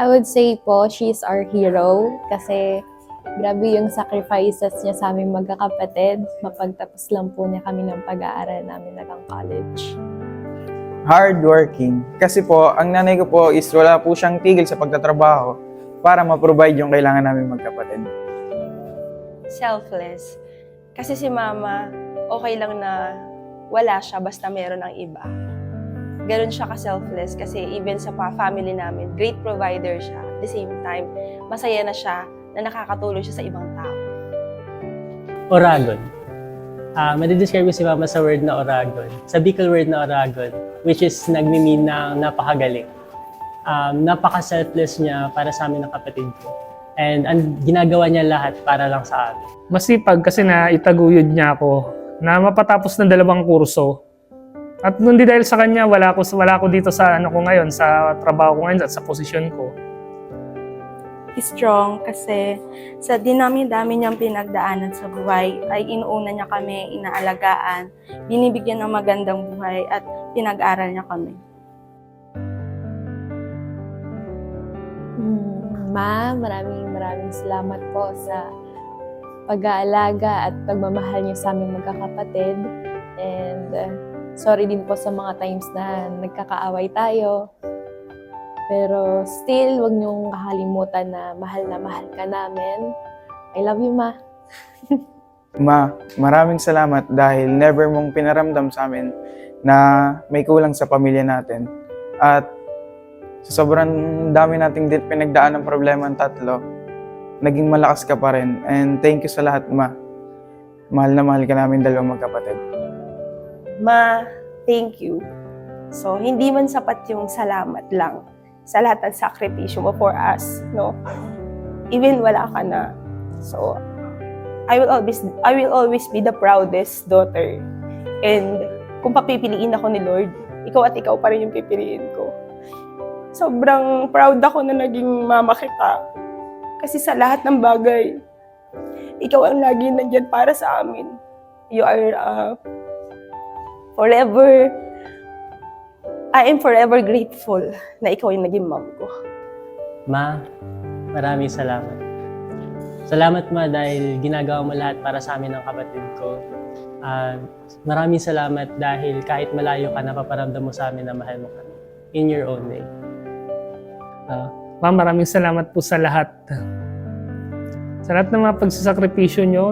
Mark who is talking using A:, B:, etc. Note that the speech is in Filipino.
A: I would say po, she's our hero kasi grabe yung sacrifices niya sa aming magkakapatid. Mapagtapos lang po niya kami ng pag-aaral namin hanggang college.
B: Hardworking. Kasi po, ang nanay ko po is wala po siyang tigil sa pagtatrabaho para ma-provide yung kailangan namin magkapatid.
C: Selfless. Kasi si mama, okay lang na wala siya basta meron ng iba. Ganun siya ka-selfless kasi even sa family namin, great provider siya. At the same time, masaya na siya na nakakatulong siya sa ibang tao.
D: Oragon. Madidescribe ko si Mama sa word na Oragon. Sa Bicol word na Oragon, which is nagmi-mean ng napakagaling. Napaka-selfless niya para sa amin ng kapatid ko. And ang ginagawa niya lahat para lang sa amin.
E: Masipag kasi na itaguyod niya ako na mapatapos ng 2 kurso. At hindi dahil sa kanya, wala ako dito sa ko ngayon, sa trabaho ko ngayon at sa posisyon ko.
F: Strong kasi sa dami niyang pinagdaanan sa buhay ay inuuna niya kami, inaalagaan, binibigyan ng magandang buhay at pinag-aral niya kami.
A: Maraming salamat po sa pag-aalaga at pagmamahal niyo sa aming magkakapatid. And sorry din po sa mga times na nagkakaaway tayo. Pero still, huwag niyong kakalimutan na mahal ka namin. I love you, Ma.
B: Ma, maraming salamat dahil never mong pinaramdam sa amin na may kulang sa pamilya natin. At sa sobrang dami nating pinagdaan ng problema ng tatlo, naging malakas ka pa rin. And thank you sa lahat, Ma. Mahal na mahal ka namin 2 magkapatid.
C: Ma, thank you. So, hindi man sapat yung salamat lang sa lahat ng sakripisyo mo for us, no? Even wala ka na. So, I will always be the proudest daughter. And kung papipiliin ako ni Lord, ikaw at ikaw pa rin yung pipiliin ko. Sobrang proud ako na naging mama kita. Kasi sa lahat ng bagay, ikaw ang lagi nandyan para sa amin. You are I am forever grateful na ikaw yung naging mom ko.
D: Ma, maraming salamat. Salamat, Ma, dahil ginagawa mo lahat para sa amin ng kapatid ko. Maraming salamat dahil kahit malayo ka, napaparamdam mo sa amin na mahal mo kami. In your own way.
E: Ma'am, maraming salamat po sa lahat. Sa lahat ng mga pagsasakripisyo nyo